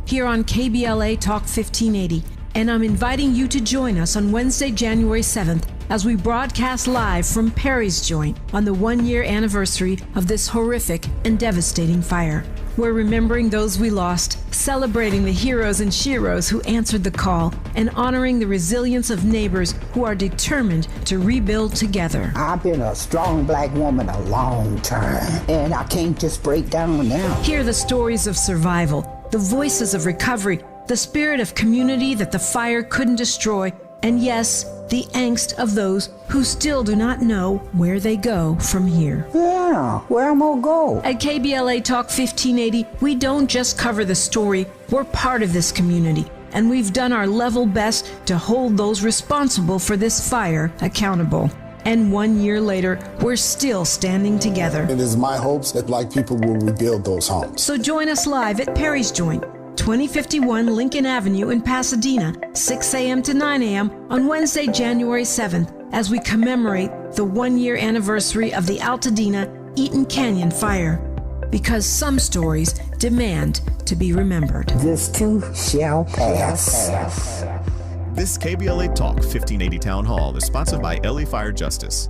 here on KBLA Talk 1580, and I'm inviting you to join us on Wednesday, January 7th, as we broadcast live from Perry's Joint on the one-year anniversary of this horrific and devastating fire. We're remembering those we lost, celebrating the heroes and sheroes who answered the call, and honoring the resilience of neighbors who are determined to rebuild together. I've been a strong black woman a long time, and I can't just break down now. Hear the stories of survival, the voices of recovery, the spirit of community that the fire couldn't destroy, and yes, the angst of those who still do not know where they go from here. Yeah, where am I gonna go? At KBLA Talk 1580, we don't just cover the story, we're part of this community, and we've done our level best to hold those responsible for this fire accountable. And 1 year later, we're still standing together. It is my hopes that black people will rebuild those homes. So join us live at Perry's Joint, 2051 Lincoln Avenue in Pasadena, 6 a.m. to 9 a.m. on Wednesday, January 7th, as we commemorate the 1 year anniversary of the Altadena Eaton Canyon fire. Because some stories demand to be remembered. This too shall pass. This KBLA Talk 1580 Town Hall is sponsored by LA Fire Justice.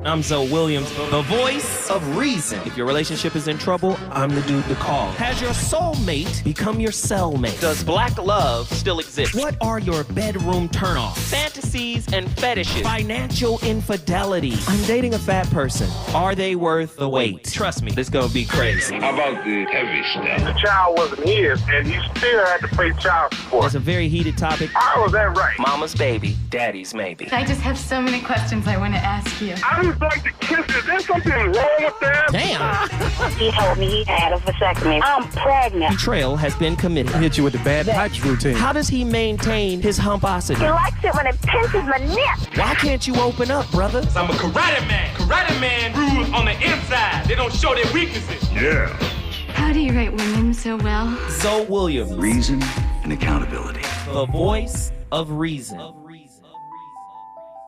I'm Zoe Williams, the voice of reason. If your relationship is in trouble, I'm the dude to call. Has your soulmate become your cellmate? Does black love still exist? What are your bedroom turnoffs? Fantasies and fetishes. Financial infidelity. I'm dating a fat person. Are they worth the wait? Trust me, this gonna be crazy. How about the heavy stuff? The child wasn't his, and he still had to pay child support. It's a very heated topic. How was that right? Mama's baby, daddy's maybe. I just have so many questions I want to ask you. I just like to kiss. Is there something wrong with that? Damn. He told me he had a vasectomy. I'm pregnant. Betrayal has been committed. Hit you with the bad pipes routine. How does he maintain his humposity? He likes it when it pinches my neck. Why can't you open up, brother? I'm a karate man. Karate man rules on the inside. They don't show their weaknesses. Yeah. How do you write women so well? Zoe Williams. Reason and accountability. The voice of reason.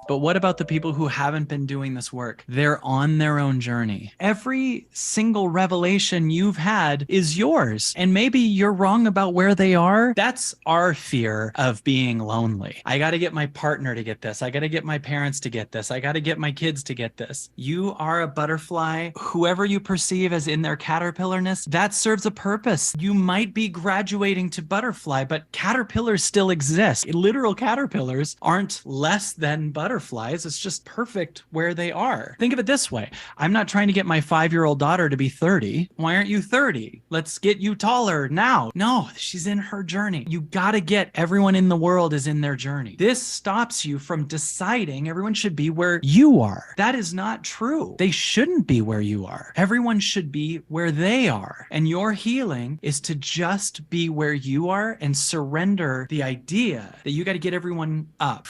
But what about the people who haven't been doing this work? They're on their own journey. Every single revelation you've had is yours. And maybe you're wrong about where they are. That's our fear of being lonely. I got to get my partner to get this. I got to get my parents to get this. I got to get my kids to get this. You are a butterfly. Whoever you perceive as in their caterpillarness, that serves a purpose. You might be graduating to butterfly, but caterpillars still exist. Literal caterpillars aren't less than butterflies. It's just perfect where they are. Think of it this way. I'm not trying to get my 5-year-old daughter to be 30. Why aren't you 30? Let's get you taller now. No, she's in her journey. You got to get everyone in the world is in their journey. This stops you from deciding everyone should be where you are. That is not true. They shouldn't be where you are. Everyone should be where they are. And your healing is to just be where you are and surrender the idea that you got to get everyone up.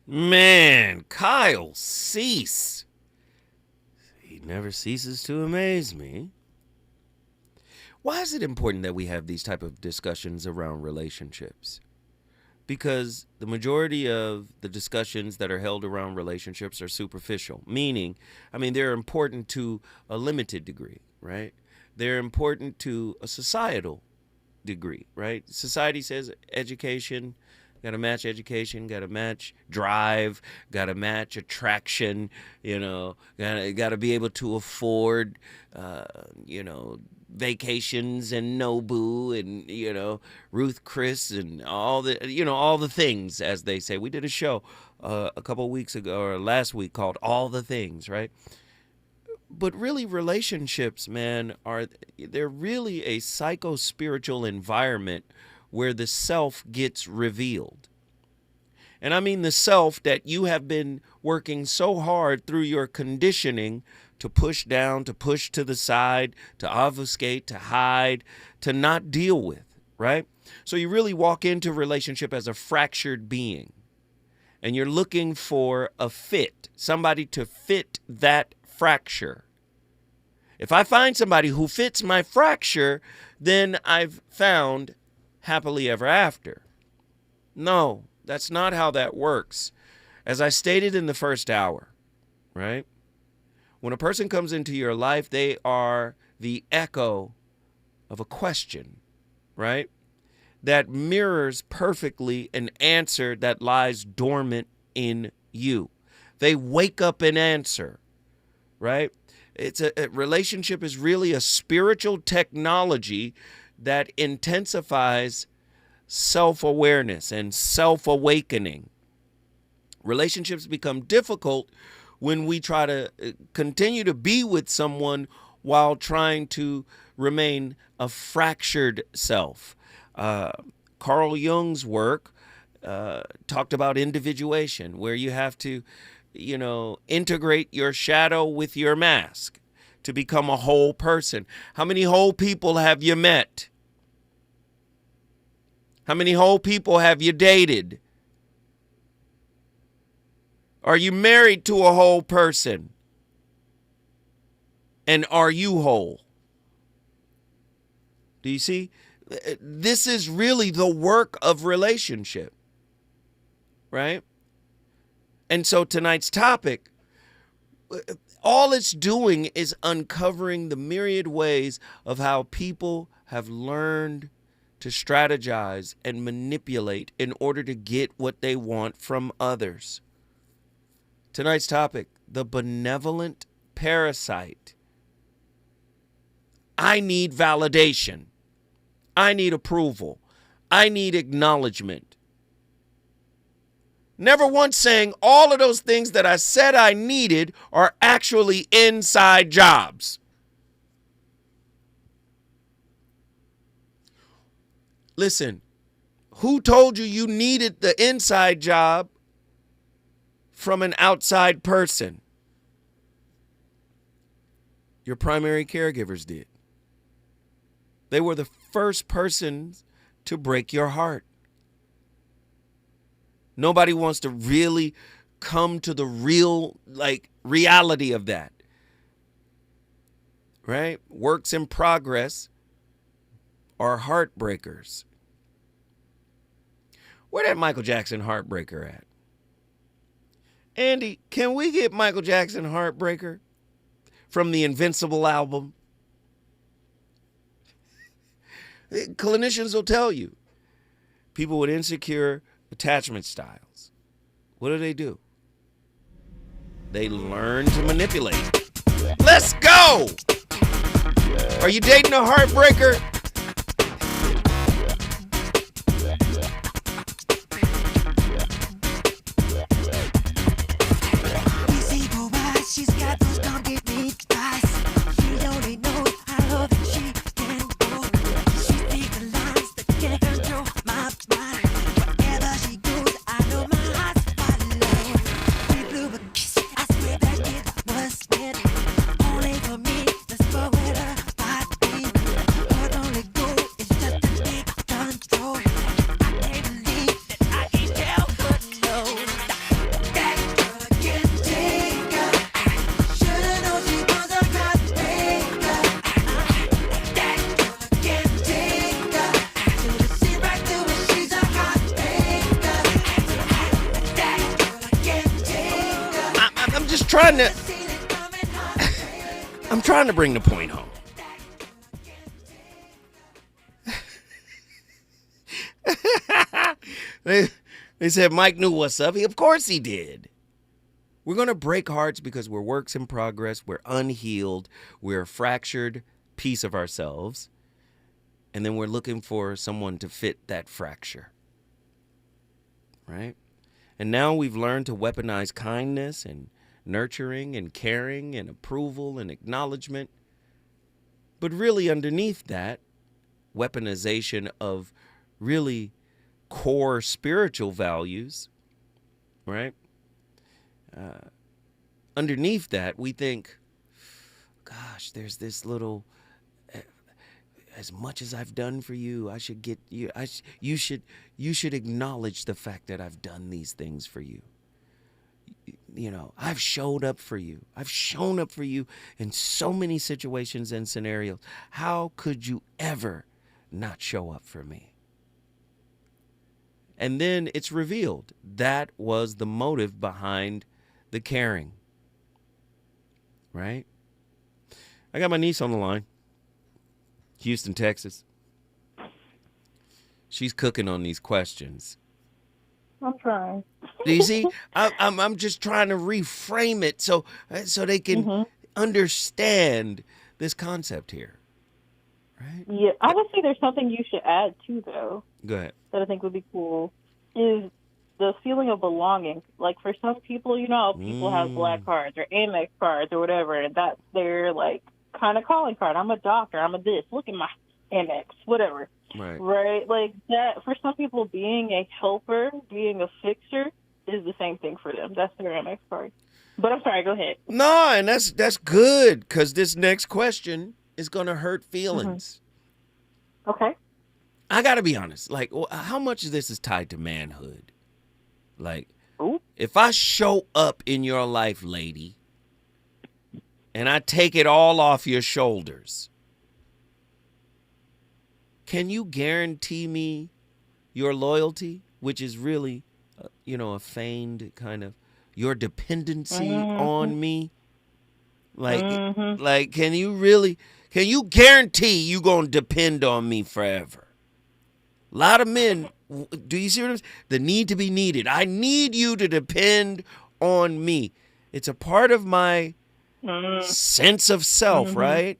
Man, Kyle Cease. He never ceases to amaze me. Why is it important that we have these type of discussions around relationships? Because the majority of the discussions that are held around relationships are superficial, meaning, they're important to a limited degree, right? They're important to a societal degree, right? Society says education, got to match education, got to match drive, got to match attraction, got to be able to afford, vacations and Nobu and, Ruth Chris and all the things, as they say. We did a show a couple of weeks ago or last week called All the Things, right? But really relationships, man, they're really a psycho-spiritual environment where the self gets revealed. And I mean the self that you have been working so hard through your conditioning to push down, to push to the side, to obfuscate, to hide, to not deal with, right? So you really walk into a relationship as a fractured being. And you're looking for a fit, somebody to fit that fracture. If I find somebody who fits my fracture, then I've found happily ever after. No, that's not how that works. As I stated in the first hour, right? When a person comes into your life, they are the echo of a question. right? That mirrors perfectly an answer that lies dormant in you. They wake up and answer, right? It's a relationship is really a spiritual technology that intensifies self-awareness and self-awakening. Relationships become difficult when we try to continue to be with someone while trying to remain a fractured self. Carl Jung's work talked about individuation, where you have to, integrate your shadow with your mask to become a whole person. How many whole people have you met? How many whole people have you dated? Are you married to a whole person? And are you whole? Do you see? This is really the work of relationship, right? And so tonight's topic, all it's doing is uncovering the myriad ways of how people have learned to strategize and manipulate in order to get what they want from others. Tonight's topic, the benevolent parasite. I need validation. I need approval. I need acknowledgement. Never once saying all of those things that I said I needed are actually inside jobs. Listen, who told you you needed the inside job from an outside person? Your primary caregivers did. They were the first persons to break your heart. Nobody wants to really come to the real, reality of that. Right? Works in progress are heartbreakers. Where that Michael Jackson heartbreaker at? Andy, can we get Michael Jackson heartbreaker from the Invincible album? Clinicians will tell you, people with insecure attachment styles, what do? They learn to manipulate. Let's go! Are you dating a heartbreaker? I'm trying to bring the point home. They said Mike knew what's up. Of course he did. We're going to break hearts because we're works in progress. We're unhealed. We're a fractured piece of ourselves. And then we're looking for someone to fit that fracture. Right? And now we've learned to weaponize kindness and nurturing and caring and approval and acknowledgement. But really underneath that weaponization of really core spiritual values, right? Underneath that, we think, gosh, there's this little, as much as I've done for you, I should get you. You should acknowledge the fact that I've done these things for you. I've showed up for you. I've shown up for you in so many situations and scenarios. How could you ever not show up for me? And then it's revealed that was the motive behind the caring. Right? I got my niece on the line. Houston, Texas. She's cooking on these questions. I'm trying. Do you see? I'm just trying to reframe it so they can understand this concept here. Right? Yeah, I would say there's something you should add too, though. Go ahead. That I think would be cool is the feeling of belonging. Like for some people, you know, how people have black cards or Amex cards or whatever, and that's their like kind of calling card. I'm a doctor. I'm a this. Look at my Amex, whatever. Right? Like that. For some people, being a helper, being a fixer, is the same thing for them. That's their Amex card. But I'm sorry. Go ahead. No, and that's good because this next question is going to hurt feelings. Okay. I got to be honest. Like, how much of this is tied to manhood? Like, if I show up in your life, lady, and I take it all off your shoulders, can you guarantee me your loyalty, which is really, a feigned kind of your dependency on me? Like, can you guarantee you gonna depend on me forever? A lot of men, do you see what I'm saying? The need to be needed. I need you to depend on me. It's a part of my sense of self, right?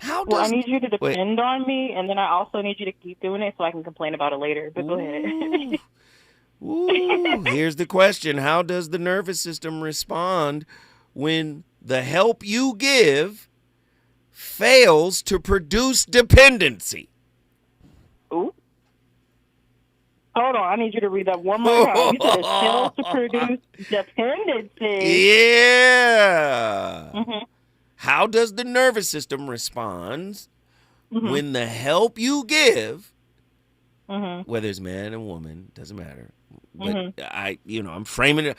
I need you to depend on me, and then I also need you to keep doing it so I can complain about it later. But go ahead. Here's the question. How does the nervous system respond when the help you give fails to produce dependency? Hold on, I need you to read that one more time. You said it fails to produce dependency. Yeah. How does the nervous system respond when the help you give, whether it's man and woman, doesn't matter, but I'm framing it,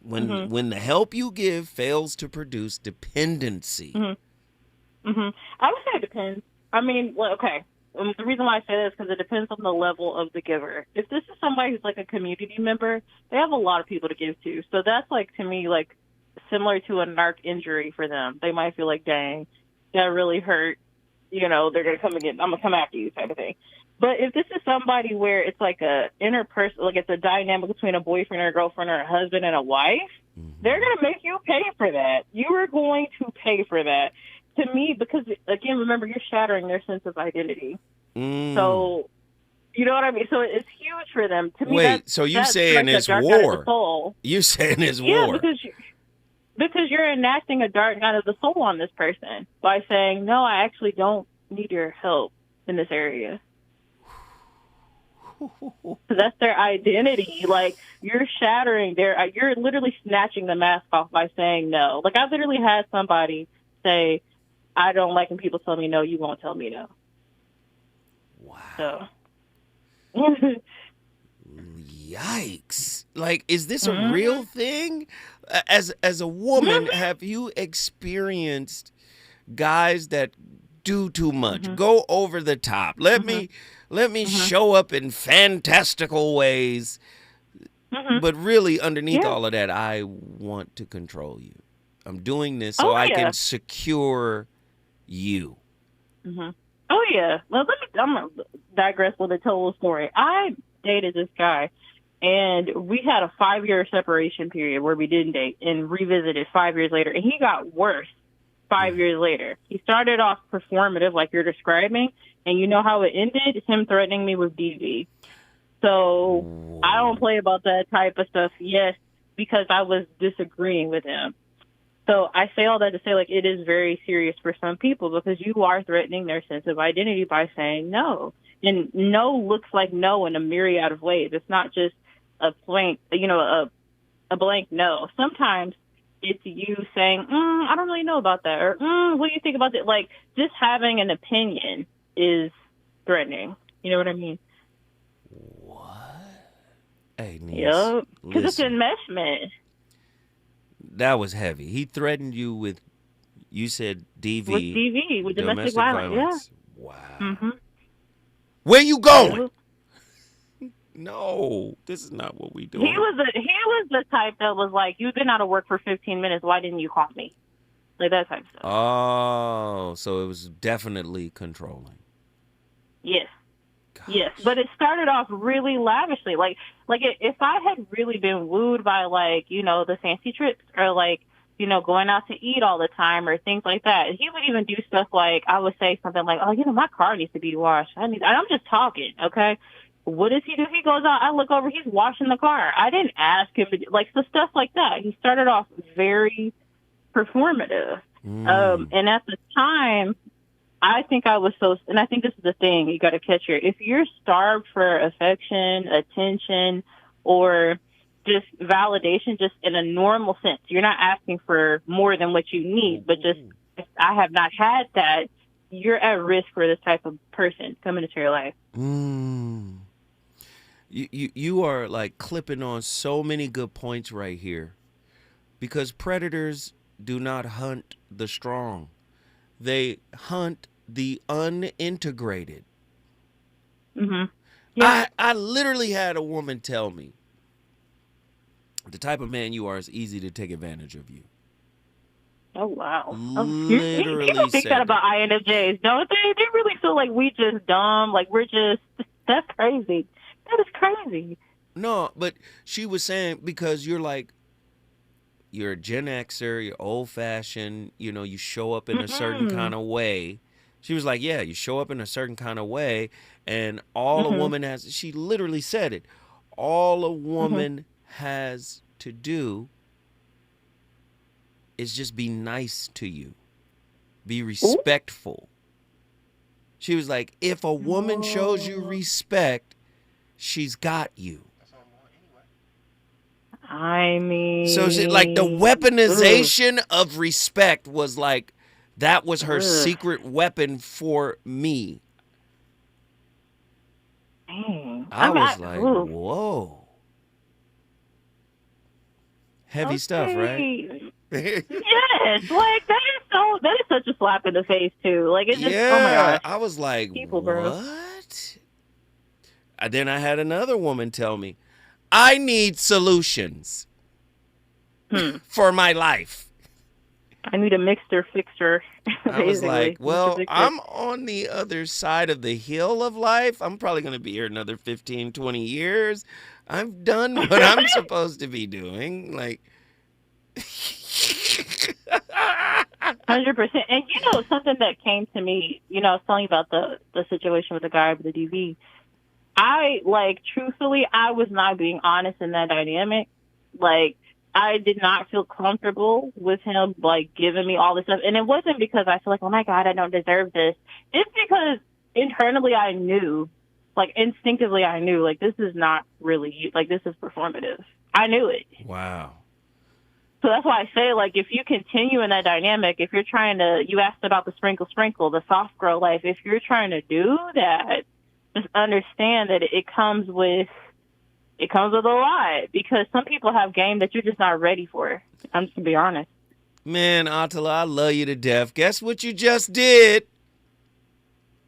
when the help you give fails to produce dependency? I would say it depends. I mean, well, okay. The reason why I say that is because it depends on the level of the giver. If this is somebody who's like a community member, they have a lot of people to give to. So that's like, to me, like similar to a narc injury for them. They might feel like, dang, that really hurt. You know, they're going to come again. I'm going to come after you type of thing. But if this is somebody where it's like a interpersonal, like it's a dynamic between a boyfriend or a girlfriend or a husband and a wife, they're going to make you pay for that. You are going to pay for that. To me, because, again, remember, you're shattering their sense of identity. So, you know what I mean? So it's huge for them. To me, wait, so you saying it's war? You saying it's war? Because you're enacting a dark night of the soul on this person by saying, no, I actually don't need your help in this area. So that's their identity. Like, you're shattering you're literally snatching the mask off by saying no. Like, I literally had somebody say, I don't like when people tell me no, you won't tell me no. Wow. So. Yikes. Like, is this a real thing? As a woman, have you experienced guys that do too much, go over the top? Let me show up in fantastical ways. But really, underneath all of that, I want to control you. I'm doing this so I can secure you. Oh, yeah. Well, I'm going to digress with a total story. I dated this guy, and we had a 5-year separation period where we didn't date and revisited 5 years later, and he got worse 5 years later. He started off performative like you're describing, and you know how it ended? Him threatening me with DV. So I don't play about that type of stuff, yes, because I was disagreeing with him. So I say all that to say, like, it is very serious for some people because you are threatening their sense of identity by saying no. And no looks like no in a myriad of ways. It's not just a blank, a blank no. Sometimes it's you saying, I don't really know about that, or what do you think about that? Like, just having an opinion is threatening. You know what I mean? What? Hey, niece, yep. Because it's enmeshment. That was heavy. He threatened you with, you said DV. With DV, with domestic violence. Yeah. Wow. Where you going? No, this is not what we do. He was the type that was like, you've been out of work for 15 minutes. Why didn't you call me? Like that type of stuff. Oh, so it was definitely controlling. Yes. Yes, but it started off really lavishly. Like if I had really been wooed by, like, you know, the fancy trips or, like, you know, going out to eat all the time or things like that. He would even do stuff like, I would say something like, oh, you know, my car needs to be washed. I'm just talking, okay? What does he do? He goes out, I look over, he's washing the car. I didn't ask him to do, like, so stuff like that. He started off very performative. And at the time, I think I was so, and I think this is the thing you got to catch here. If you're starved for affection, attention, or just validation, just in a normal sense, you're not asking for more than what you need, but just, if I have not had that, you're at risk for this type of person coming into your life. You are like clipping on so many good points right here, because predators do not hunt the strong. They hunt the unintegrated. Yeah. I literally had a woman tell me, the type of man you are is easy to take advantage of you. Oh, wow. Literally People think that about INFJs, don't they? They really feel like we just dumb, like we're just, that's crazy. That is crazy. No, but she was saying, because you're like, you're a Gen Xer, you're old-fashioned, you know, you show up in a certain kind of way. She was like, yeah, you show up in a certain kind of way, and all a woman has, she literally said it, all a woman has to do is just be nice to you, be respectful. She was like, if a woman shows you respect, she's got you. I mean, so she, like, the weaponization of respect was like, that was her secret weapon for me. Dang. I was like, whoa. Heavy stuff, right? Yes, like that is such a slap in the face too. Like, it's just, oh my gosh. I was like, People, what? And then I had another woman tell me, I need solutions for my life. I need a mixer fixer. I was like, well, I'm on the other side of the hill of life. I'm probably going to be here another 15, 20 years. I've done what I'm supposed to be doing. Like, 100%. And you know, something that came to me, you know, I was telling you about the situation with the guy with the DV. I, like, truthfully, I was not being honest in that dynamic. Like, I did not feel comfortable with him, like, giving me all this stuff. And it wasn't because I feel like, oh my God, I don't deserve this. It's because internally I knew, like, instinctively I knew, like, this is not really you. Like, this is performative. I knew it. Wow. So that's why I say, like, if you continue in that dynamic, if you're trying to, you asked about the sprinkle, the soft girl life, if you're trying to do that, just understand that it comes with a lot, because some people have game that you're just not ready for. I'm just going to be honest. Man, Attila, I love you to death. Guess what you just did?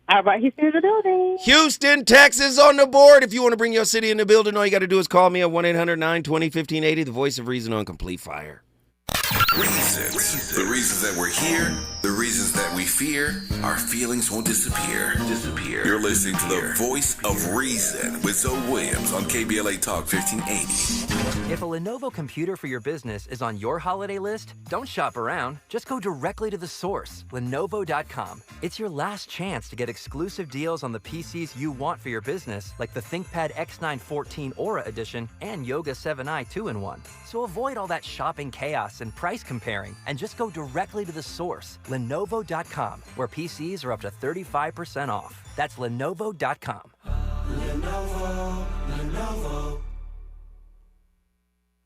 All right, he's through the building. Houston, Texas on the board. If you want to bring your city in the building, all you got to do is call me at 1-800-920-1580, the voice of reason on Complete Fire. Reasons. The reasons that we're here, the reasons that we fear, our feelings won't disappear. You're listening to the voice of reason with Zoe Williams on KBLA Talk 1580. If a Lenovo computer for your business is on your holiday list, don't shop around. Just go directly to the source, Lenovo.com. It's your last chance to get exclusive deals on the PCs you want for your business, like the ThinkPad X9 14 Aura Edition and Yoga 7i 2-in-1. So avoid all that shopping chaos and price comparing, and just go directly to the source, Lenovo.com, where PCs are up to 35% off. That's Lenovo.com. Lenovo.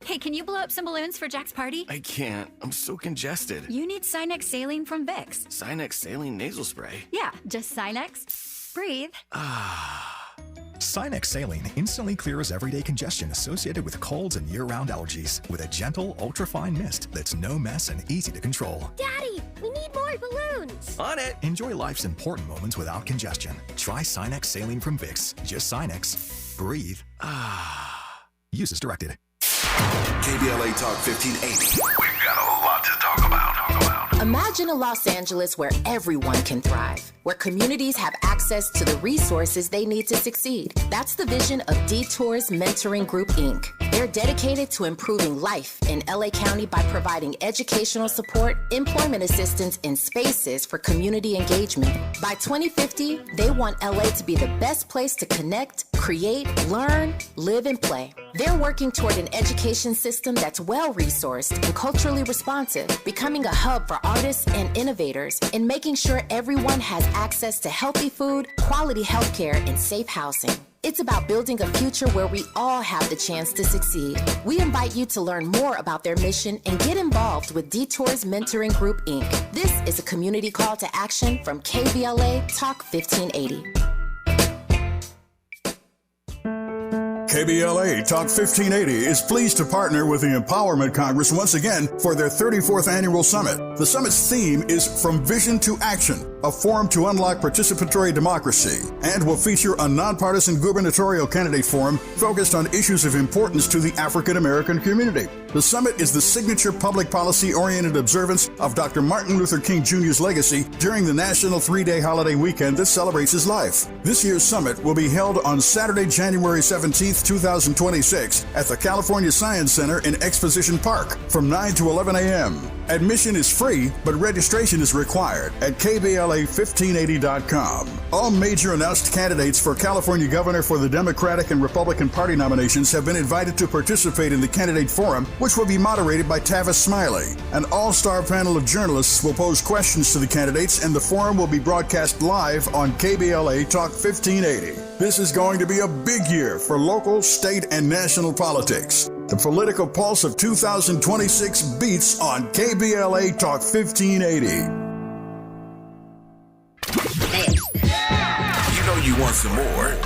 Hey, can you blow up some balloons for Jack's party? I can't. I'm so congested. You need Sinex Saline from Vicks. Sinex Saline nasal spray? Yeah, just Sinex. Breathe. Sinex Saline instantly clears everyday congestion associated with colds and year-round allergies with a gentle, ultra-fine mist that's no mess and easy to control. Daddy, we need more balloons. On it. Enjoy life's important moments without congestion. Try Sinex Saline from Vicks. Just Sinex. Breathe. Use as directed. KBLA Talk 1580. We've got a lot to talk about. Imagine a Los Angeles where everyone can thrive, where communities have access to the resources they need to succeed. That's the vision of Detours Mentoring Group, Inc. They're dedicated to improving life in LA County by providing educational support, employment assistance, and spaces for community engagement. By 2050, they want LA to be the best place to connect, create, learn, live, and play. They're working toward an education system that's well-resourced and culturally responsive, becoming a hub for artists and innovators, and making sure everyone has access to healthy food, quality healthcare, and safe housing. It's about building a future where we all have the chance to succeed. We invite you to learn more about their mission and get involved with Detours Mentoring Group, Inc. This is a community call to action from KBLA Talk 1580. KBLA Talk 1580 is pleased to partner with the Empowerment Congress once again for their 34th annual summit. The summit's theme is From Vision to Action, a forum to unlock participatory democracy, and will feature a nonpartisan gubernatorial candidate forum focused on issues of importance to the African American community. The summit is the signature public policy-oriented observance of Dr. Martin Luther King Jr.'s legacy during the national 3-day holiday weekend that celebrates his life. This year's summit will be held on Saturday, January 17th, 2026 at the California Science Center in Exposition Park from 9 to 11 a.m. Admission is free, but registration is required at KBLA1580.com. All major announced candidates for California governor for the Democratic and Republican Party nominations have been invited to participate in the candidate forum, which will be moderated by Tavis Smiley. An all-star panel of journalists will pose questions to the candidates, and the forum will be broadcast live on KBLA Talk 1580. This is going to be a big year for local, state, and national politics. The political pulse of 2026 beats on KBLA Talk 1580. You know you want some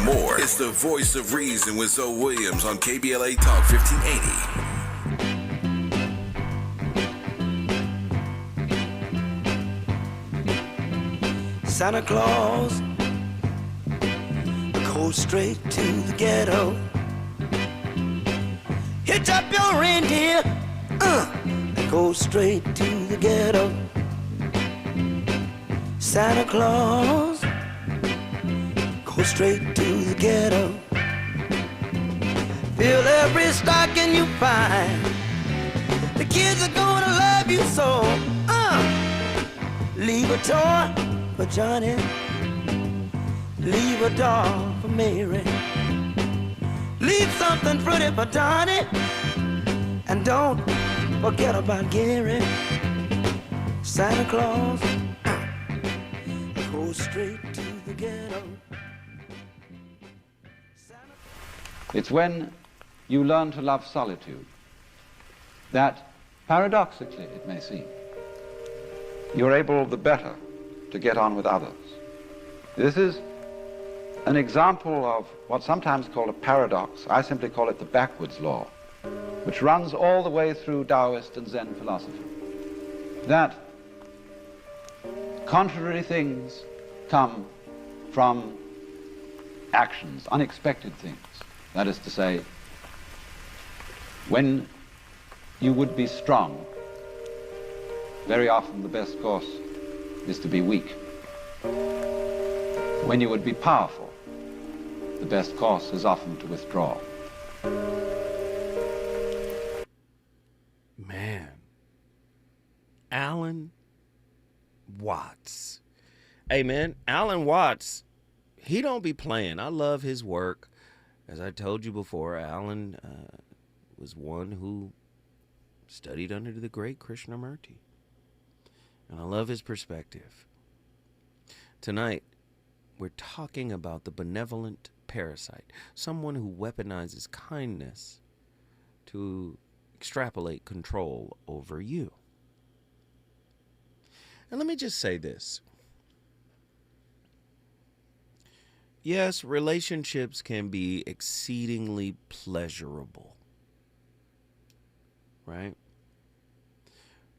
more. It's the voice of reason with Zoe Williams on KBLA Talk 1580. Santa Claus goes straight to the ghetto. Hitch up your reindeer, go straight to the ghetto. Santa Claus, go straight to the ghetto. Fill every stocking you find. The kids are gonna love you so. Leave a toy for Johnny, leave a doll for Mary. Leave something pretty for Donnie, and don't forget about Gary. Santa Claus, go straight to the ghetto. It's when you learn to love solitude that, paradoxically it may seem, you're able the better to get on with others. This is an example of what's sometimes called a paradox. I simply call it the backwards law, which runs all the way through Taoist and Zen philosophy. That contrary things come from actions, unexpected things. That is to say, when you would be strong, very often the best course is to be weak. When you would be powerful, the best course is often to withdraw. Man. Alan Watts. Hey, man, Alan Watts, he don't be playing. I love his work. As I told you before, Alan was one who studied under the great Krishnamurti. And I love his perspective. Tonight, we're talking about the benevolent parasite, someone who weaponizes kindness to extrapolate control over you. And let me just say this. Yes, relationships can be exceedingly pleasurable, right?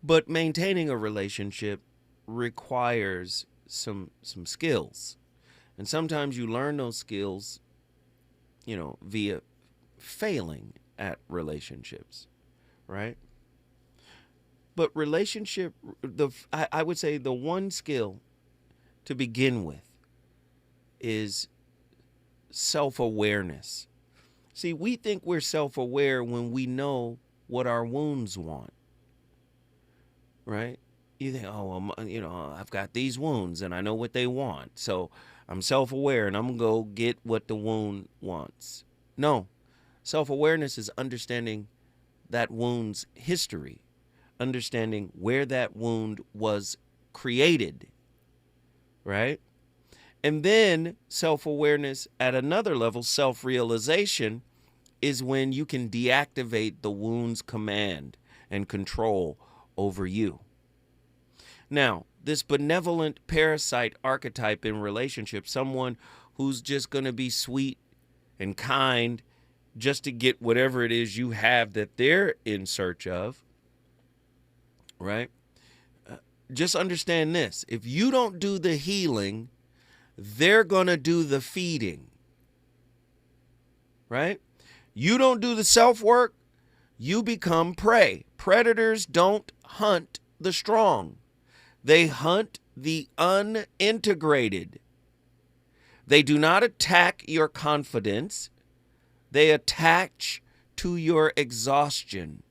But maintaining a relationship requires some skills. And sometimes you learn those skills, via failing at relationships, right? But relationship, I would say the one skill to begin with is self-awareness. See, we think we're self-aware when we know what our wounds want, right? You think, oh, I've got these wounds and I know what they want, so I'm self-aware and I'm going to go get what the wound wants. No, self-awareness is understanding that wound's history, understanding where that wound was created, right? And then self-awareness at another level, self-realization, is when you can deactivate the wound's command and control over you. Now, this benevolent parasite archetype in relationships, someone who's just going to be sweet and kind just to get whatever it is you have that they're in search of, right? Just understand this. If you don't do the healing, they're going to do the feeding, right? You don't do the self-work, you become prey. Predators don't hunt the strong. They hunt the unintegrated. They do not attack your confidence. They attach to your exhaustion.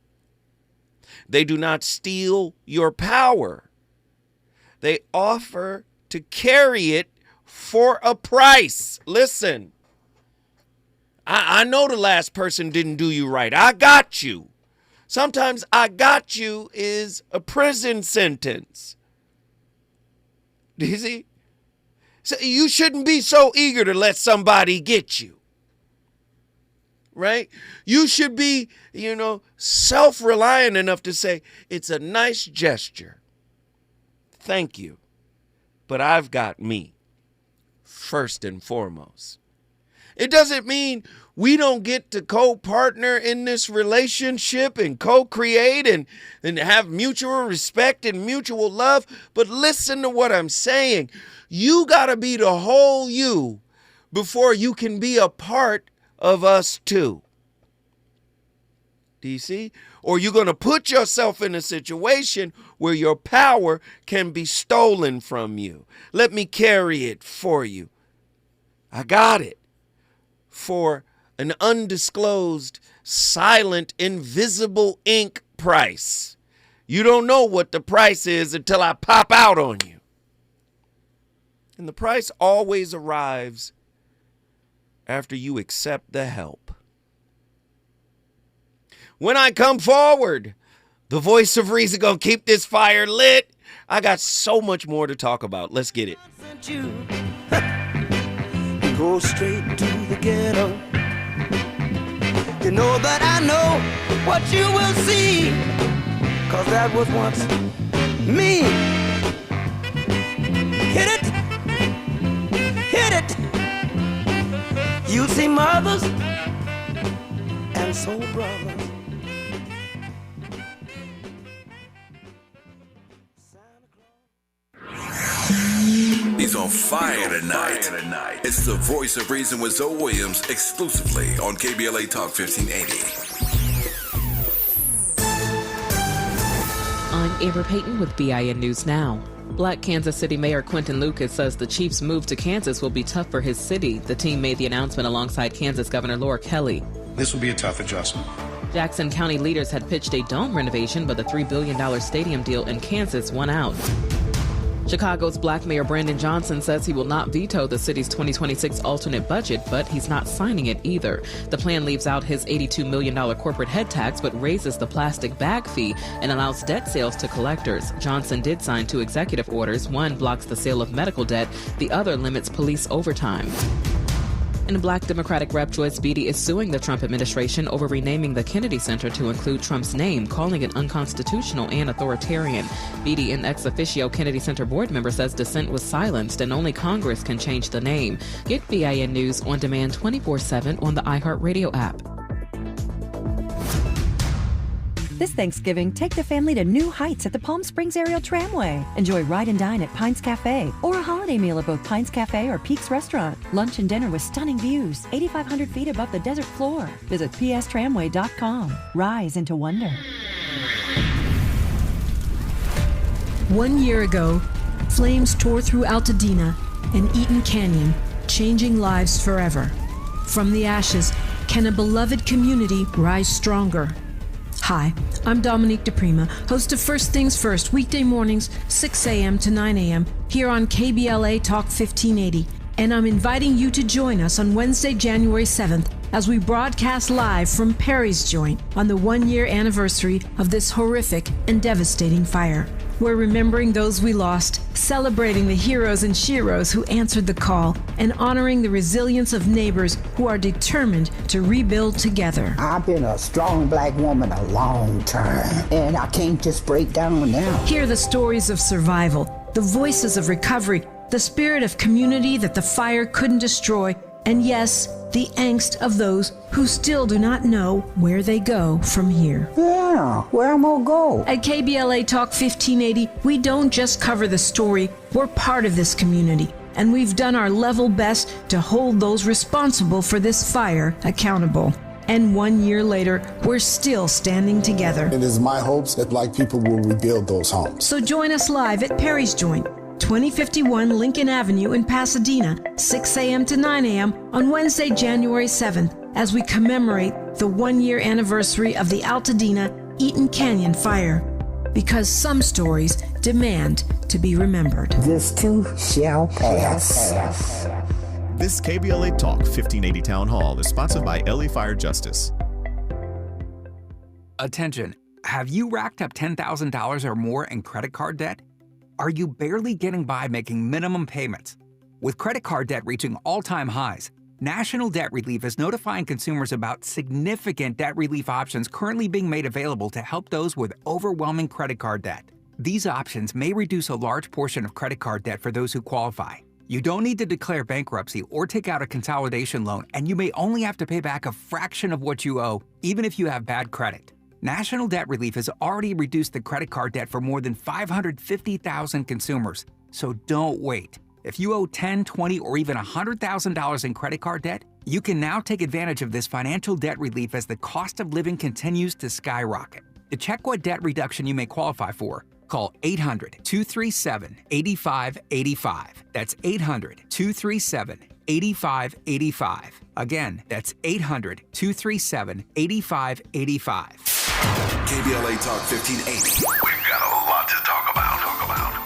They do not steal your power. They offer to carry it for a price. Listen, I know the last person didn't do you right. I got you. Sometimes I got you is a prison sentence. Do you see? So you shouldn't be so eager to let somebody get you. Right? You should be, self-reliant enough to say, it's a nice gesture. Thank you. But I've got me first and foremost. It doesn't mean we don't get to co-partner in this relationship and co-create and have mutual respect and mutual love. But listen to what I'm saying. You got to be the whole you before you can be a part of us too. Do you see? Or you're going to put yourself in a situation where your power can be stolen from you. Let me carry it for you. I got it. For an undisclosed, silent, invisible ink price. You don't know what the price is until I pop out on you. And the price always arrives after you accept the help. When I come forward, the voice of reason gonna keep this fire lit. I got so much more to talk about. Let's get it. Go straight to the ghetto. You know that I know what you will see, 'cause that was once me. Hit it, hit it. You'll see mothers and soul brothers. He's on fire tonight. It's the Voice of Reason with Zoe Williams, exclusively on KBLA Talk 1580. I'm Amber Payton with BIN News Now. Black Kansas City Mayor Quentin Lucas says the Chiefs' move to Kansas will be tough for his city. The team made the announcement alongside Kansas Governor Laura Kelly. This will be a tough adjustment. Jackson County leaders had pitched a dome renovation, but the $3 billion stadium deal in Kansas won out. Chicago's Black Mayor Brandon Johnson says he will not veto the city's 2026 alternate budget, but he's not signing it either. The plan leaves out his $82 million corporate head tax, but raises the plastic bag fee and allows debt sales to collectors. Johnson did sign 2 executive orders. One blocks the sale of medical debt. The other limits police overtime. And Black Democratic Rep Joyce Beatty is suing the Trump administration over renaming the Kennedy Center to include Trump's name, calling it unconstitutional and authoritarian. Beatty, an ex officio Kennedy Center board member, says dissent was silenced and only Congress can change the name. Get BIN News on demand 24/7 on the iHeartRadio app. This Thanksgiving, take the family to new heights at the Palm Springs Aerial Tramway. Enjoy Ride and Dine at Pines Cafe or a holiday meal at both Pines Cafe or Peaks Restaurant. Lunch and dinner with stunning views, 8,500 feet above the desert floor. Visit pstramway.com. Rise into wonder. 1 year ago, flames tore through Altadena and Eaton Canyon, changing lives forever. From the ashes, can a beloved community rise stronger? Hi, I'm Dominique DePrima, host of First Things First, weekday mornings, 6 a.m. to 9 a.m. here on KBLA Talk 1580. And I'm inviting you to join us on Wednesday, January 7th, as we broadcast live from Perry's Joint on the 1-year anniversary of this horrific and devastating fire. We're remembering those we lost, celebrating the heroes and sheroes who answered the call, and honoring the resilience of neighbors who are determined to rebuild together. I've been a strong black woman a long time, and I can't just break down now. Hear the stories of survival, the voices of recovery, the spirit of community that the fire couldn't destroy, and yes, the angst of those who still do not know where they go from here. Yeah, where am I go? At KBLA Talk 1580, we don't just cover the story, we're part of this community, and we've done our level best to hold those responsible for this fire accountable. And 1 year later, we're still standing together. It is my hopes that black people will rebuild those homes. So join us live at Perry's Joint, 2051 Lincoln Avenue in Pasadena, 6 a.m. to 9 a.m. on Wednesday, January 7th, as we commemorate the 1-year anniversary of the Altadena Eaton Canyon fire. Because some stories demand to be remembered. This too shall pass. This KBLA Talk 1580 Town Hall is sponsored by LA Fire Justice. Attention, have you racked up $10,000 or more in credit card debt? Are you barely getting by making minimum payments? With credit card debt reaching all-time highs, National Debt Relief is notifying consumers about significant debt relief options currently being made available to help those with overwhelming credit card debt. These options may reduce a large portion of credit card debt for those who qualify. You don't need to declare bankruptcy or take out a consolidation loan, and you may only have to pay back a fraction of what you owe, even if you have bad credit. National Debt Relief has already reduced the credit card debt for more than 550,000 consumers, so don't wait. If you owe $10,000, $20,000, or even $100,000 in credit card debt, you can now take advantage of this financial debt relief as the cost of living continues to skyrocket. To check what debt reduction you may qualify for, call 800-237-8585. That's 800-237-8585. Again, that's 800-237-8585. KBLA Talk 1580. We've got a lot to talk about.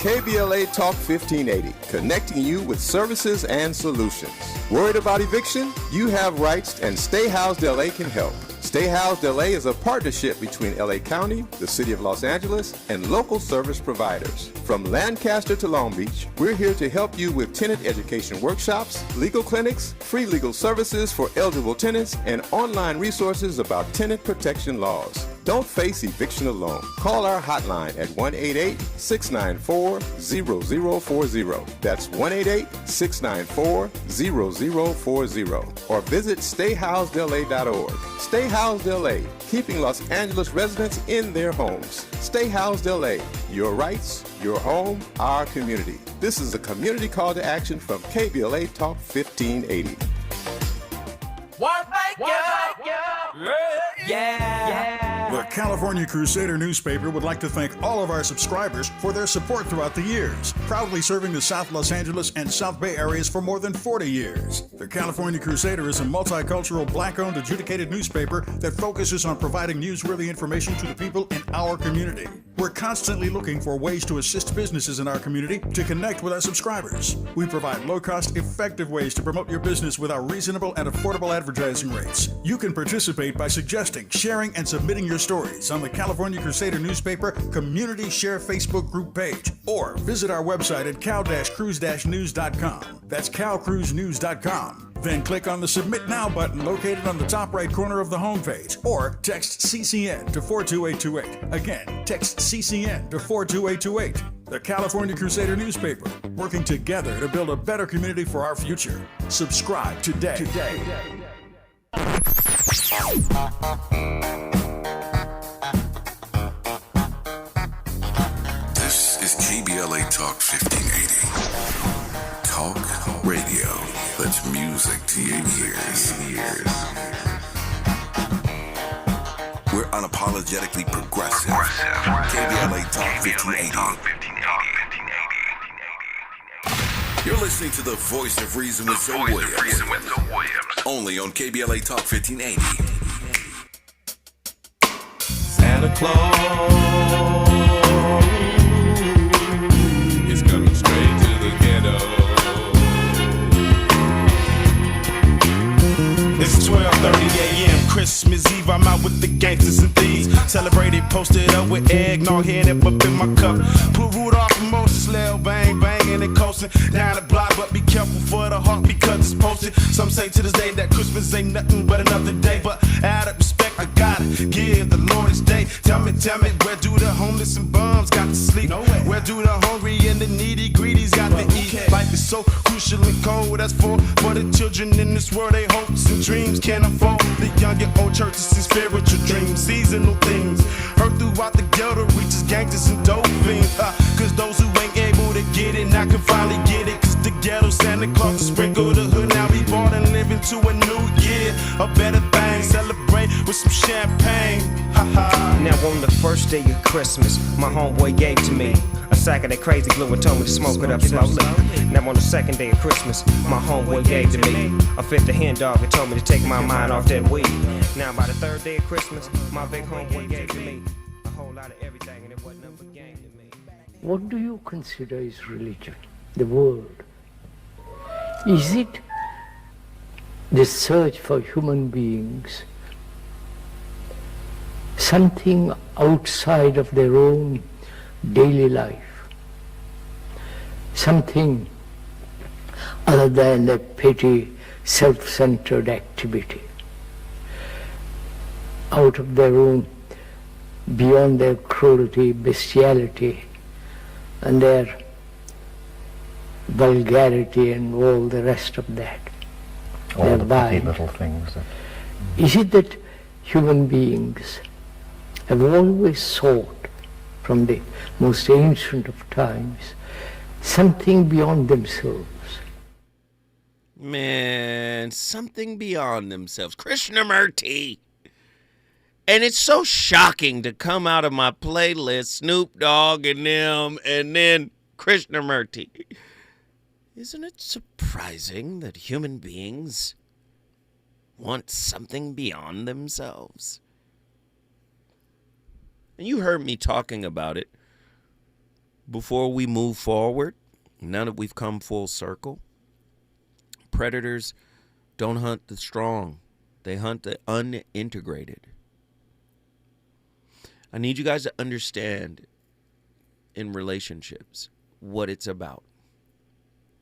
KBLA Talk 1580, connecting you with services and solutions. Worried about eviction? You have rights, and Stay Housed LA can help. Stay Housed LA is a partnership between LA County, the City of Los Angeles, and local service providers. From Lancaster to Long Beach, we're here to help you with tenant education workshops, legal clinics, free legal services for eligible tenants, and online resources about tenant protection laws. Don't face eviction alone. Call our hotline at 1-888-694-0040. That's 1-888-694-0040. Or visit stayhousedla.org. Stay Housed LA, keeping Los Angeles residents in their homes. Stay Housed LA, your rights, your home, our community. This is a community call to action from KBLA Talk 1580. The California Crusader newspaper would like to thank all of our subscribers for their support throughout the years, proudly serving the South Los Angeles and South Bay areas for more than 40 years. The California Crusader is a multicultural, black-owned, adjudicated newspaper that focuses on providing newsworthy information to the people in our community. We're constantly looking for ways to assist businesses in our community to connect with our subscribers. We provide low-cost, effective ways to promote your business with our reasonable and affordable advertising rates. You can participate by suggesting, sharing, and submitting your stories on the California Crusader newspaper Community Share Facebook group page, or visit our website at cal-cruise-news.com. That's calcruisenews.com. Then click on the Submit Now button located on the top right corner of the homepage, or text CCN to 42828. Again, text CCN to 42828. The California Crusader newspaper, working together to build a better community for our future. Subscribe today. This is KBLA Talk 1580. Talk radio. That's music to your ears. We're unapologetically progressive. KBLA Talk 1580. You're listening to the Voice of Reason with Zoe Williams. Only on KBLA Talk 1580. Santa Claus is coming straight to the ghetto. It's 12:30 a.m. Christmas Eve. I'm out with the gangsters and thieves. Celebrated, posted up with eggnog, head up in my cup. Put Rudolph and Moses, Lil bang, banging and coasting down the block. But be careful for the heart because it's posted. Some say to this day that Christmas ain't nothing but another day. But out of respect, I gotta give the Lord his day. Tell me, where do the homeless and bums got to sleep? Where do the hungry and the needy greedies got to eat? Life is so crucial and cold. That's for the children in this world. They hopes and dreams can't afford. The young and old churches and spiritual dreams, seasonal things. Heard throughout the ghetto reaches gangsters and dope fiends. Cause those who ain't able to get it now can finally get it. Cause the ghetto Santa Claus to sprinkle the hood. Now we born and living to a new year, a better thing. Celebrate with some champagne. Now on the first day of Christmas, my homeboy gave to me a sack of that crazy glue and told me to smoke it up slowly. Now on the second day of Christmas, my homeboy gave to me a fifth of hen dog and told me to take my mind off that weed. Now by the third day of Christmas, my big homeboy gave to me a whole lot of everything, and it wasn't up a game to me. What do you consider is religion? The world. Is it the search for human beings, something outside of their own daily life, something other than a petty, self-centered activity, out of their own, beyond their cruelty, bestiality, and their vulgarity and all the rest of that. All the petty little things. Is it that human beings have always sought, from the most ancient of times, something beyond themselves? Man, something beyond themselves. Krishnamurti. And it's so shocking to come out of my playlist, Snoop Dogg and them, and then Krishnamurti. Isn't it surprising that human beings want something beyond themselves? And you heard me talking about it before we move forward, now that we've come full circle. Predators don't hunt the strong. They hunt the unintegrated. I need you guys to understand in relationships what it's about.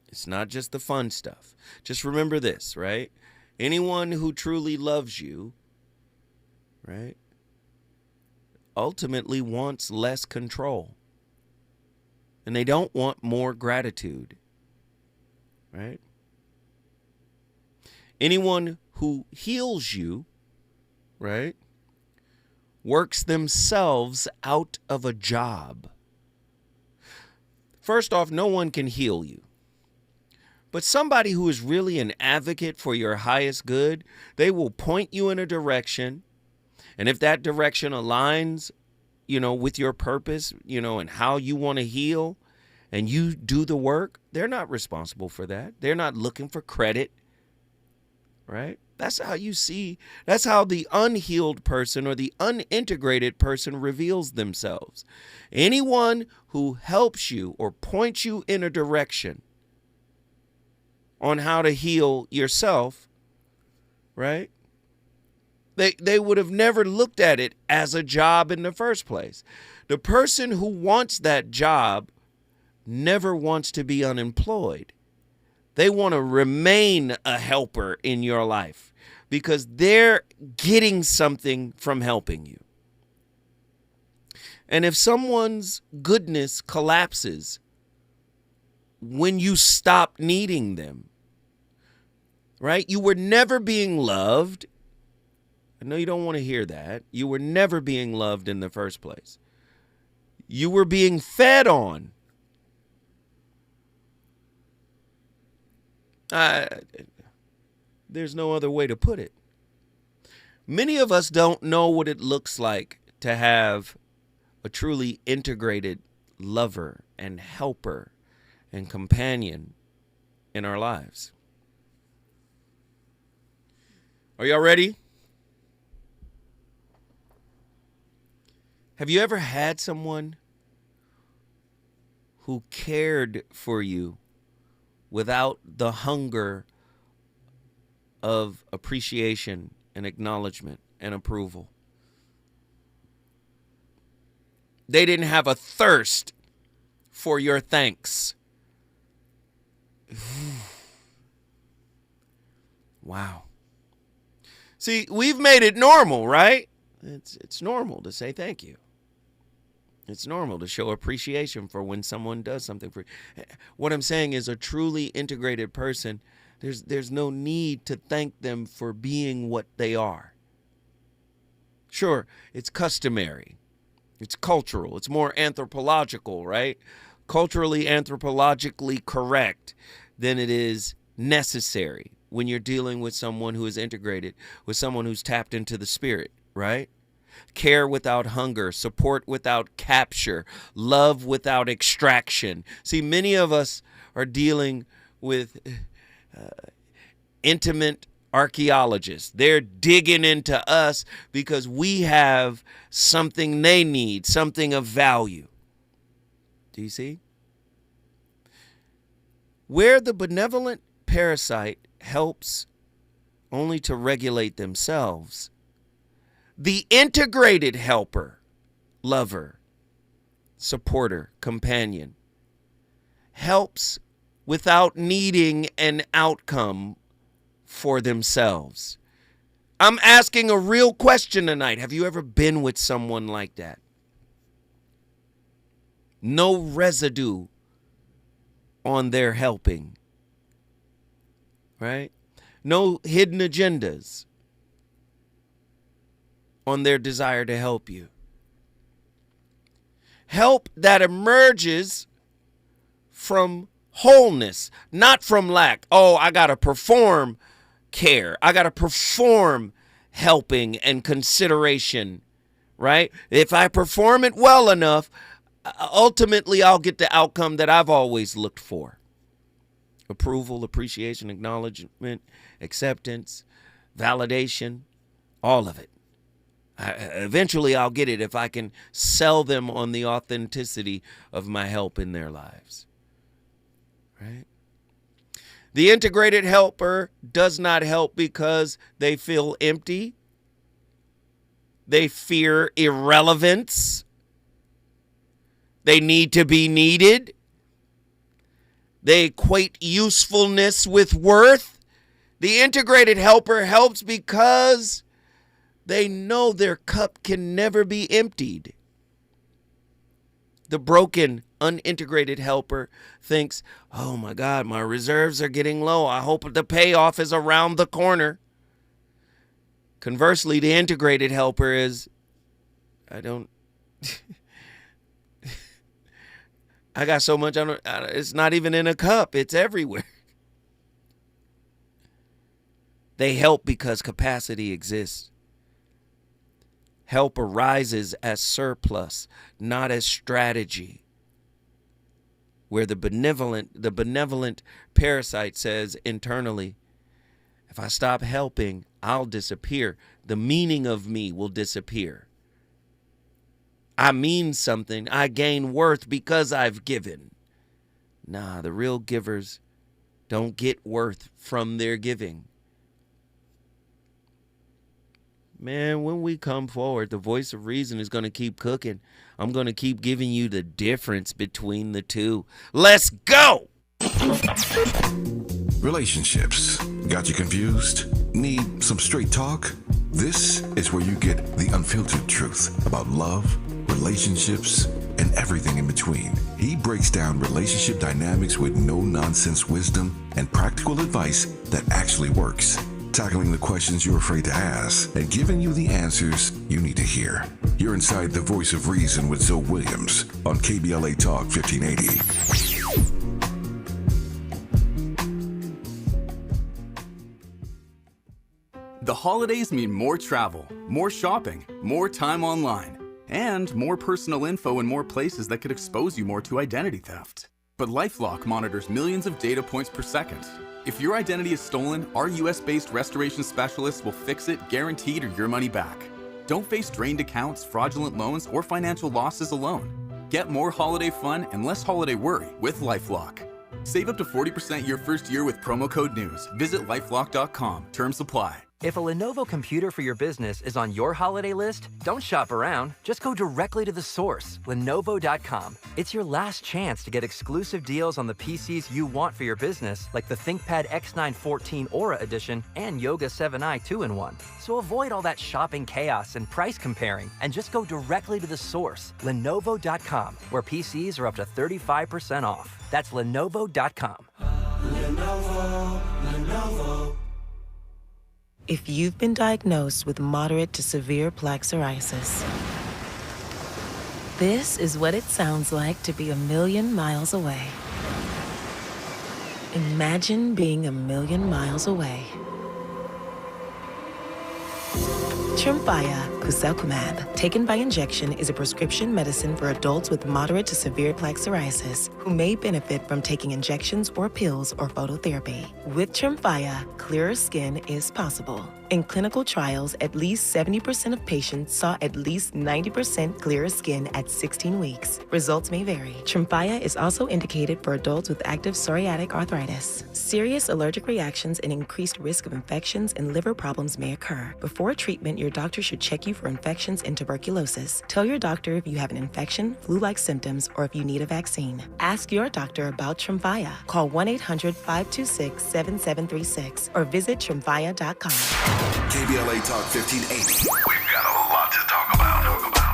It's not just the fun stuff. Just remember this, right? Anyone who truly loves you, right, ultimately wants less control. And they don't want more gratitude, right? Anyone who heals you, right, works themselves out of a job. First off, no one can heal you. But somebody who is really an advocate for your highest good, they will point you in a direction. And if that direction aligns, with your purpose, and how you want to heal, and you do the work, they're not responsible for that. They're not looking for credit, right? That's how you see, that's how the unhealed person or the unintegrated person reveals themselves. Anyone who helps you or points you in a direction on how to heal yourself, right? They would have never looked at it as a job in the first place. The person who wants that job never wants to be unemployed. They want to remain a helper in your life because they're getting something from helping you. And if someone's goodness collapses when you stop needing them, right? You were never being loved. I know you don't want to hear that. You were never being loved in the first place. You were being fed on. There's no other way to put it. Many of us don't know what it looks like to have a truly integrated lover and helper and companion in our lives. Are y'all ready? Have you ever had someone who cared for you without the hunger of appreciation and acknowledgement and approval? They didn't have a thirst for your thanks. Wow. See, we've made it normal, right? It's normal to say thank you. It's normal to show appreciation for when someone does something for you. What I'm saying is, a truly integrated person, there's no need to thank them for being what they are. Sure, it's customary. It's cultural. It's more anthropological, right? Culturally, anthropologically correct than it is necessary when you're dealing with someone who is integrated, with someone who's tapped into the spirit, right? Care without hunger, support without capture, love without extraction. See, many of us are dealing with intimate archaeologists. They're digging into us because we have something they need, something of value. Do you see? Where the benevolent parasite helps only to regulate themselves, the integrated helper, lover, supporter, companion, helps without needing an outcome for themselves. I'm asking a real question tonight. Have you ever been with someone like that? No residue on their helping, right? No hidden agendas on their desire to help you. Help that emerges from wholeness, not from lack. Oh, I got to perform care. I got to perform helping and consideration, right? If I perform it well enough, ultimately I'll get the outcome that I've always looked for. Approval, appreciation, acknowledgement, acceptance, validation, all of it. Eventually I'll get it if I can sell them on the authenticity of my help in their lives. Right? The integrated helper does not help because they feel empty. They fear irrelevance. They need to be needed. They equate usefulness with worth. The integrated helper helps because they know their cup can never be emptied. The broken, unintegrated helper thinks, oh my God, my reserves are getting low. I hope the payoff is around the corner. Conversely, the integrated helper is, I got so much, it's not even in a cup. It's everywhere. They help because capacity exists. Help arises as surplus, not as strategy. Where the benevolent parasite says internally, if I stop helping, I'll disappear. The meaning of me will disappear. I mean something. I gain worth because I've given. Nah, the real givers don't get worth from their giving. Man, when we come forward, the voice of reason is going to keep cooking. I'm going to keep giving you the difference between the two. Let's go! Relationships. Got you confused? Need some straight talk? This is where you get the unfiltered truth about love, relationships, and everything in between. He breaks down relationship dynamics with no-nonsense wisdom and practical advice that actually works. Tackling the questions you're afraid to ask and giving you the answers you need to hear. You're inside the voice of reason with Zoe Williams on KBLA Talk 1580. The holidays mean more travel, more shopping, more time online, and more personal info in more places that could expose you more to identity theft. but LifeLock monitors millions of data points per second. If your identity is stolen, our US-based restoration specialists will fix it, guaranteed, or your money back. Don't face drained accounts, fraudulent loans, or financial losses alone. Get more holiday fun and less holiday worry with LifeLock. Save up to 40% your first year with promo code NEWS. Visit lifelock.com. Terms apply. If a Lenovo computer for your business is on your holiday list, don't shop around. Just go directly to the source, Lenovo.com. It's your last chance to get exclusive deals on the PCs you want for your business, like the ThinkPad X9 14 Aura Edition and Yoga 7i 2-in-1. So avoid all that shopping chaos and price comparing, and just go directly to the source, Lenovo.com, where PCs are up to 35% off. That's Lenovo.com. Lenovo. If you've been diagnosed with moderate to severe plaque psoriasis, this is what it sounds like to be 1,000,000 miles away. Imagine being 1,000,000 miles away. Tremfya Kuselkumab, taken by injection, is a prescription medicine for adults with moderate to severe plaque psoriasis who may benefit from taking injections or pills or phototherapy. With Tremfya, clearer skin is possible. In clinical trials, at least 70% of patients saw at least 90% clearer skin at 16 weeks. Results may vary. Tremfya is also indicated for adults with active psoriatic arthritis. Serious allergic reactions and increased risk of infections and liver problems may occur. Before treatment, your doctor should check you for infections and tuberculosis. Tell your doctor if you have an infection, flu-like symptoms, or if you need a vaccine. Ask your doctor about Tremfya. Call 1-800-526-7736 or visit Tremfya.com. KBLA Talk 1580. We've got a lot to talk about.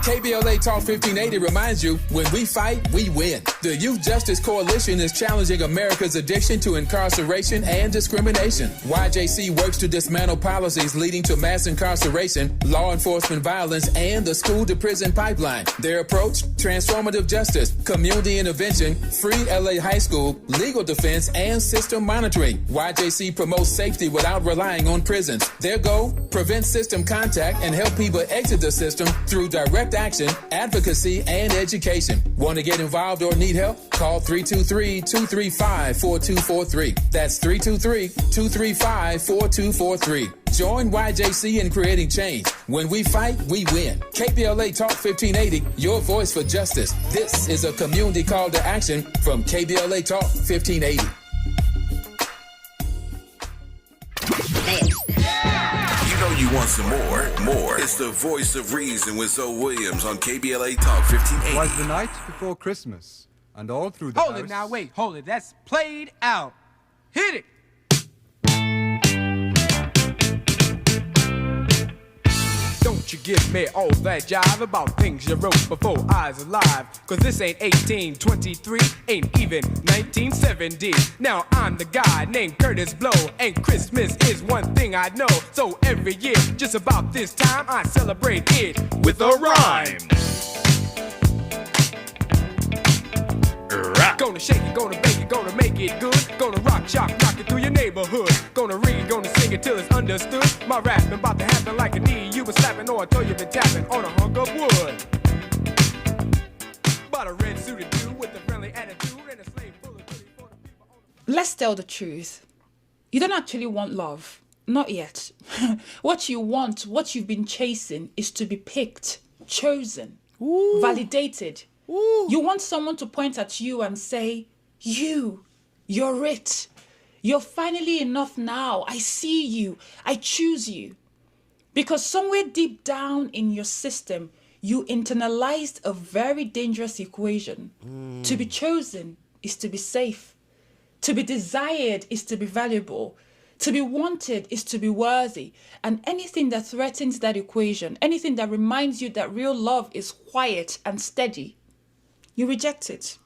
KBLA Talk 1580 reminds you, when we fight, we win. The Youth Justice Coalition is challenging America's addiction to incarceration and discrimination. YJC works to dismantle policies leading to mass incarceration, law enforcement violence, and the school-to-prison pipeline. Their approach, transformative justice, community intervention, free LA high school, legal defense, and system monitoring. YJC promotes safety without relying on prisons. Their goal, prevent system contact and help people exit the system through direct action, advocacy, and education. Want to get involved or need help? Call 323-235-4243. That's 323-235-4243. Join YJC in creating change. When we fight, we win. KBLA Talk 1580, your voice for justice. This is a community call to action from KBLA Talk 1580. You want some more. It's the voice of reason with Zoe Williams on KBLA Talk 1580. It was the night before Christmas, and all through the Hold house... it now, wait, hold it. That's played out. Hit it. Don't you give me all that jive about things you wrote before I was alive. Cause this ain't 1823, ain't even 1970. Now I'm the guy named Curtis Blow, and Christmas is one thing I know. So every year, just about this time, I celebrate it with a rhyme. Gonna shake it, gonna bake it, gonna make it good. Gonna rock, shock, knock it through your neighborhood. Gonna read, gonna sing it till it's understood. My rapping about to happen like a knee you was slapping, or I told you been tapping on a hunk of wood. But a red suited dude with a friendly attitude and a slave full of goodies for the people on the... Let's tell the truth. You don't actually want love. Not yet. What you want, what you've been chasing, is to be picked, chosen, validated. You want someone to point at you and say, you're it. You're finally enough now. I see you. I choose you. Because somewhere deep down in your system, you internalized a very dangerous equation. To be chosen is to be safe. To be desired is to be valuable. To be wanted is to be worthy. And anything that threatens that equation, anything that reminds you that real love is quiet and steady, you reject it.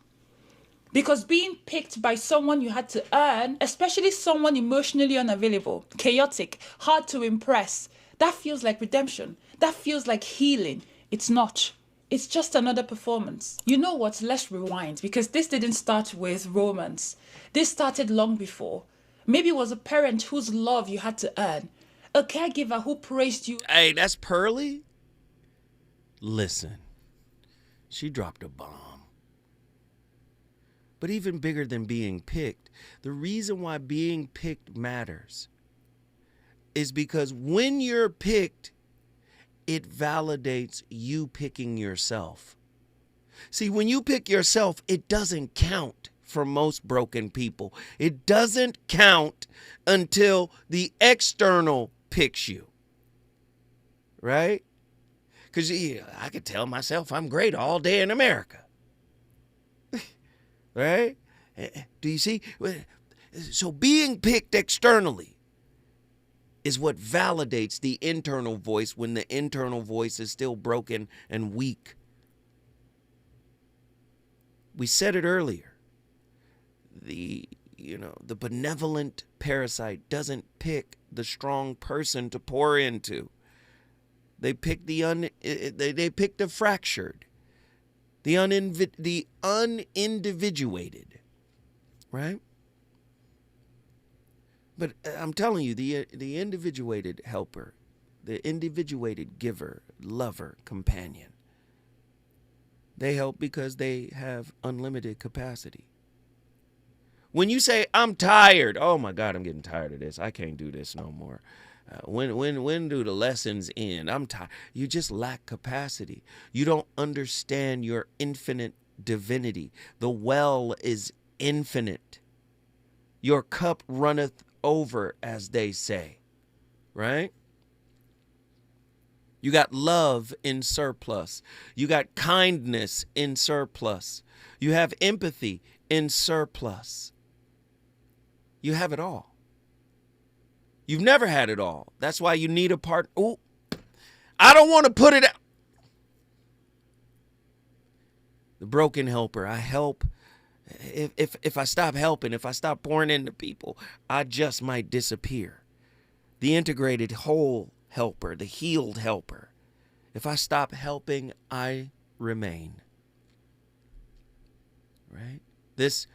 Because being picked by someone you had to earn, especially someone emotionally unavailable, chaotic, hard to impress, that feels like redemption. That feels like healing. It's not. It's just another performance. You know what? Let's rewind, because this didn't start with romance. This started long before. Maybe it was a parent whose love you had to earn. A caregiver who praised you. Hey, that's Pearly? Listen, she dropped a bomb. But even bigger than being picked, the reason why being picked matters is because when you're picked, it validates you picking yourself. See, when you pick yourself, it doesn't count for most broken people. It doesn't count until the external picks you, right? Because I could tell myself I'm great all day in America. Right? Do you see? So being picked externally is what validates the internal voice when the internal voice is still broken and weak. We said it earlier. The benevolent parasite doesn't pick the strong person to pour into. They pick they pick the fractured. The unindividuated, right? But I'm telling you, the individuated helper, the individuated giver, lover, companion, they help because they have unlimited capacity. When you say, I'm tired, oh my God, I'm getting tired of this. I can't do this no more. When do the lessons end? I'm tired. You just lack capacity. You don't understand your infinite divinity. The well is infinite. Your cup runneth over, as they say, right? You got love in surplus. You got kindness in surplus. You have empathy in surplus. You have it all. You've never had it all. That's why you need a partner. Ooh, I don't want to put it out. The broken helper. I help. If I stop helping, if I stop pouring into people, I just might disappear. The integrated whole helper, the healed helper. If I stop helping, I remain. Right? This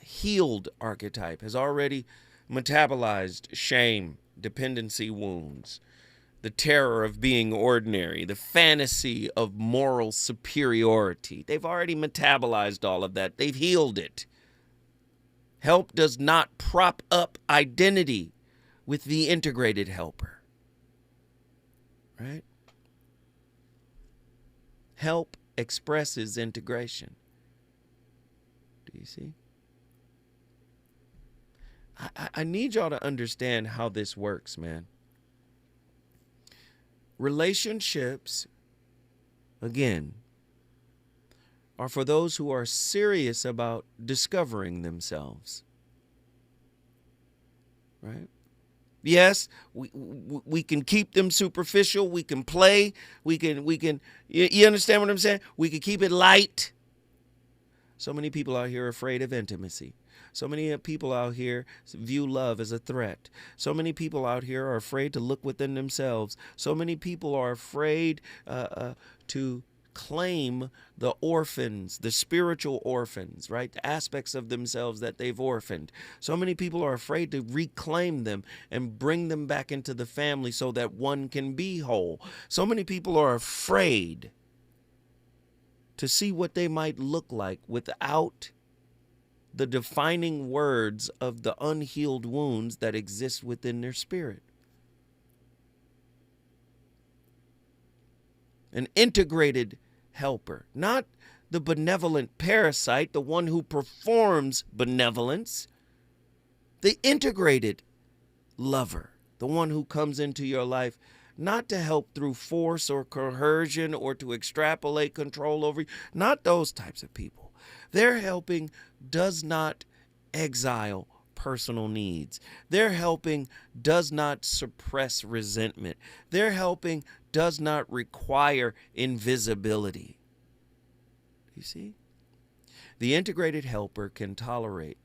healed archetype has already metabolized shame, dependency wounds, the terror of being ordinary, the fantasy of moral superiority. They've already metabolized all of that. They've healed it. Help does not prop up identity with the integrated helper. Right? Help expresses integration. Do you see? I need y'all to understand how this works, man. Relationships, again, are for those who are serious about discovering themselves. Right? Yes, we can keep them superficial. We can play. We can. You understand what I'm saying? We can keep it light. So many people out here are afraid of intimacy. So many people out here view love as a threat. So many people out here are afraid to look within themselves. So many people are afraid to claim the orphans, the spiritual orphans, right? The aspects of themselves that they've orphaned. So many people are afraid to reclaim them and bring them back into the family so that one can be whole. So many people are afraid to see what they might look like without the defining words of the unhealed wounds that exist within their spirit. An integrated helper, not the benevolent parasite, the one who performs benevolence, the integrated lover, the one who comes into your life not to help through force or coercion or to extrapolate control over you, not those types of people. Their helping does not exile personal needs. Their helping does not suppress resentment. Their helping does not require invisibility. You see? The integrated helper can tolerate,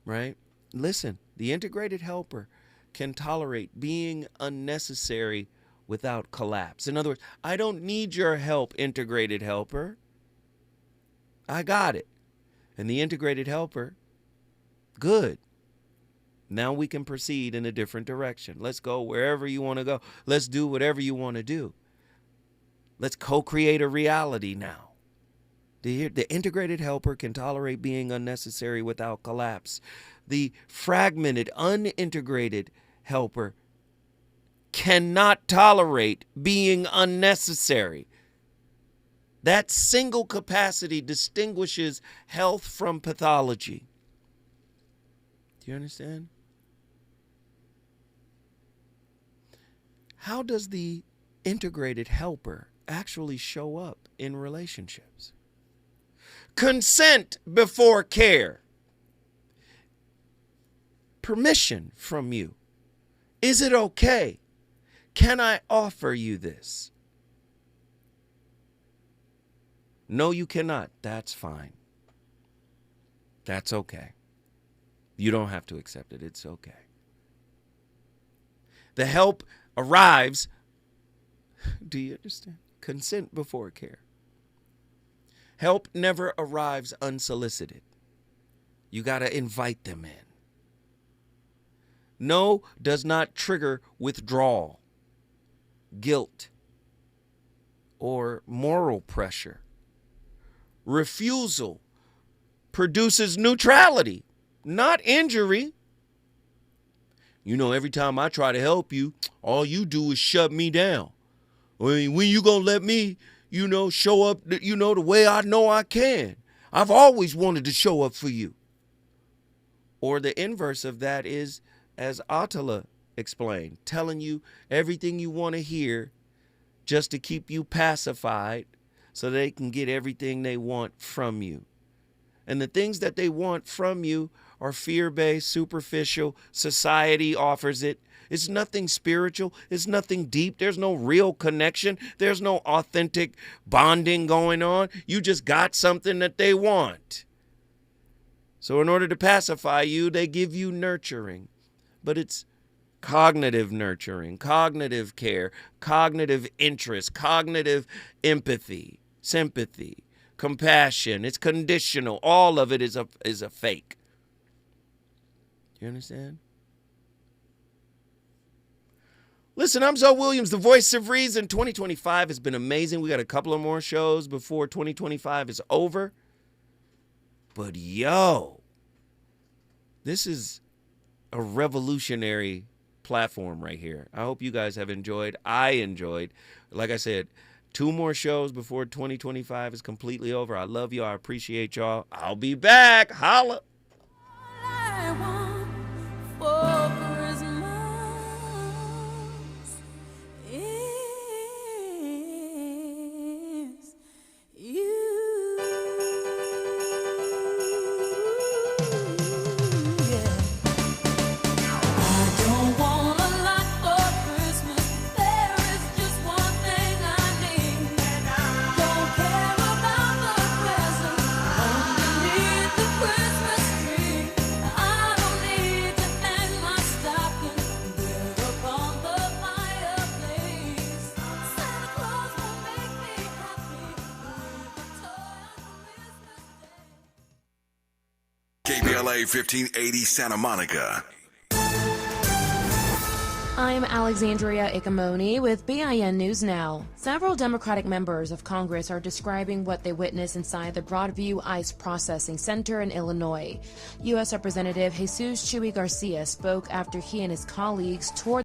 right? Listen, the integrated helper can tolerate being unnecessary without collapse. In other words, I don't need your help, integrated helper. I got it. And the integrated helper, good. Now we can proceed in a different direction. Let's go wherever you want to go. Let's do whatever you want to do. Let's co-create a reality now. The integrated helper can tolerate being unnecessary without collapse. The fragmented, unintegrated helper cannot tolerate being unnecessary. That single capacity distinguishes health from pathology. Do you understand? How does the integrated helper actually show up in relationships? Consent before care. Permission from you. Is it okay? Can I offer you this? No, you cannot. That's fine. That's okay. You don't have to accept it. It's okay. The help arrives. Do you understand? Consent before care. Help never arrives unsolicited. You got to invite them in. No does not trigger withdrawal, guilt, or moral pressure. Refusal produces neutrality, not injury. You know, every time I try to help you, all you do is shut me down. I mean, when you gonna let me, show up, the way I know I can? I've always wanted to show up for you. Or the inverse of that is, as Attila explained, telling you everything you want to hear just to keep you pacified so they can get everything they want from you. And the things that they want from you are fear-based, superficial. Society offers it. It's nothing spiritual. It's nothing deep. There's no real connection. There's no authentic bonding going on. You just got something that they want. So in order to pacify you, they give you nurturing. But it's cognitive nurturing, cognitive care, cognitive interest, cognitive empathy, sympathy, compassion. It's conditional. All of it is a fake. You understand? Listen, I'm Zoe Williams, the voice of reason. 2025 has been amazing. We got a couple of more shows before 2025 is over. But yo, this is a revolutionary platform right here. I hope you guys have enjoyed. I enjoyed. Like I said, 2 more shows before 2025 is completely over. I love you. I appreciate y'all. I'll be back. Holla. KBLA 1580 Santa Monica. I'm Alexandria Ikamoni with BIN News Now. Several Democratic members of Congress are describing what they witnessed inside the Broadview ICE Processing Center in Illinois. U.S. Representative Jesus Chuy Garcia spoke after he and his colleagues toured